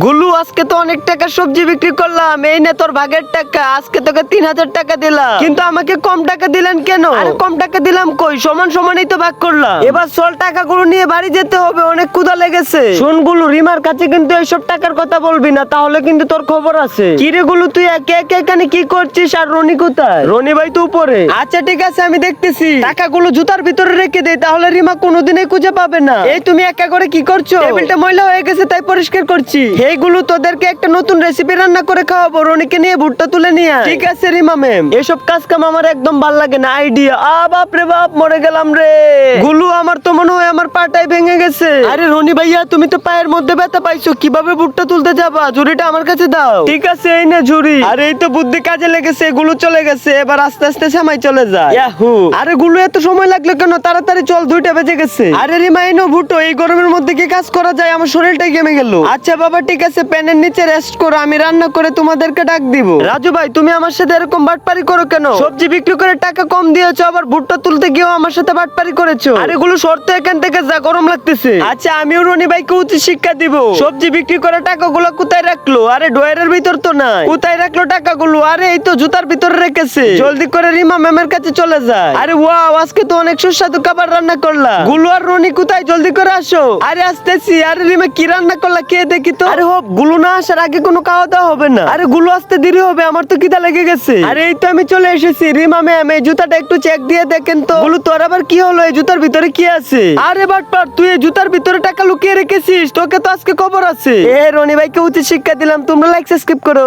গুলু আজকে তো অনেক টাকা সবজি বিক্রি করলাম, এই নে তোর ভাগের টাকা। আজকে তোকে 3000 টাকা দিলাম, কিন্তু আমাকে কম টাকা দিলেন কেন? আরে কম টাকা দিলাম কই, সমান সমানই তো ভাগ করলাম। এবার চল টাকাগুলো নিয়ে বাড়ি যেতে হবে, অনেক ক্ষুধা লেগেছে। শোন গুলু, রিমার কাছে কিন্তু এইসব টাকার কথা বলবি না, তাহলে কিন্তু তোর খবর আছে। কি রে গুলু, তুই একে একে এখানে কি করছিস? আর রনি কোথায়? রনি ভাই তো উপরে। আচ্ছা ঠিক আছে, আমি দেখতেছি। টাকাগুলো জুতার ভিতরে রেখে দেই, তাহলে রিমা কোনোদিনই খুঁজে পাবে না। এই তুমি একা করে কি করছো? টেবিলটা ময়লা হয়ে গেছে তাই পরিষ্কার করছি। এইগুলো তোদেরকে একটা নতুন রেসিপি রান্না করে খাওয়াবো। রনিকে নিয়ে ভুট্টা তুলে নিয়ে আয়। ঠিক আছে রিমা ম্যাম, এসব কাজ কাম আমার একদম ভাল লাগে না। আইডিয়া, বাপ রে বাপ, মরে গেলাম রে। গুলু, আমার তো মনে হয় আমার পাটাই ভেঙে গেছে। আরে রনি ভাইয়া, তুমি তো পায়ের মধ্যে ব্যথা পাইছো, কিভাবে ভুট্টা তুলতে যাবা? ঝুড়িটা আমার কাছে দাও। ঠিক আছে, এই না ঝুড়ি। আরে এই তো বুদ্ধি কাজে লেগেছে, গুলু চলে গেছে। এবার আস্তে আস্তে সামাই চলে যায়। ইয়াহু। আরে গুলু, এত সময় লাগলো কেন? তাড়াতাড়ি চল, 2টা বেজে গেছে। আরে রিমা, এই নো ভুট্টো, এই গরমের মধ্যে কি কাজ করা যায়? আমার শরীরটাই ঘেমে গেল। আচ্ছা বাবা ঠিক আছে, প্যানের নিচে রেস্ট করো, আমি রান্না করে তোমাদেরকে ডাক দিব। রাজু ভাই, তুমি আমার সাথে এরকম বাটপারি করো কেন? সবজি বিক্রি করে টাকা কম দিয়েছো, আবার ভুট্টা তুলতে গিয়েও আমার সাথে বাটপারি করেছো। আরে গুলো শর্ত, এখান থেকে যা, গরম লাগতেছে। আচ্ছা, আমিও রনি ভাইকে উচিত শিক্ষা দিব। সবজি বিক্রি করে টাকাগুলো কোথায় রাখলো? আরে ড্রয়ারের ভিতর তো নাই। কোথায় রাখলো টাকাগুলো? আরে এই তো জুতার ভিতরে রেখেছে। জলদি করে রিমা ম্যামের কাছে চলে যায়। আরে ওয়াও, আজকে তো অনেক সুস্বাদু খাবার রান্না করলা। গুলু আর রনি কোথায়? জলদি করে আসো। আরে আসতেছি। আরে রিমা, কি রান্না করলা কে দেখি তো। আরে হোপ, গুলু না আসার আগে কোনো খাওয়া দাওয়া হবে না। আরে গুলু আসতে দেরি হবে, আমার তো খিদা লেগে গেছে। আরে এই তো আমি চলে এসেছি। রিমা ম্যাম, এই জুতাটা একটু চেক দিয়ে দেখেন তো। গুলু, তোর আবার কি হলো? এই জুতার ভিতরে কি আছে? আরে বাটপার, তুই এই জুতার ভিতরে টাকা লুকিয়ে রেখেছিস? তোকে তো আজকে খবর আছে। রনি ভাইকে উচিত শিক্ষা দিলাম। তোমরা লাইক সাবস্ক্রাইব করো।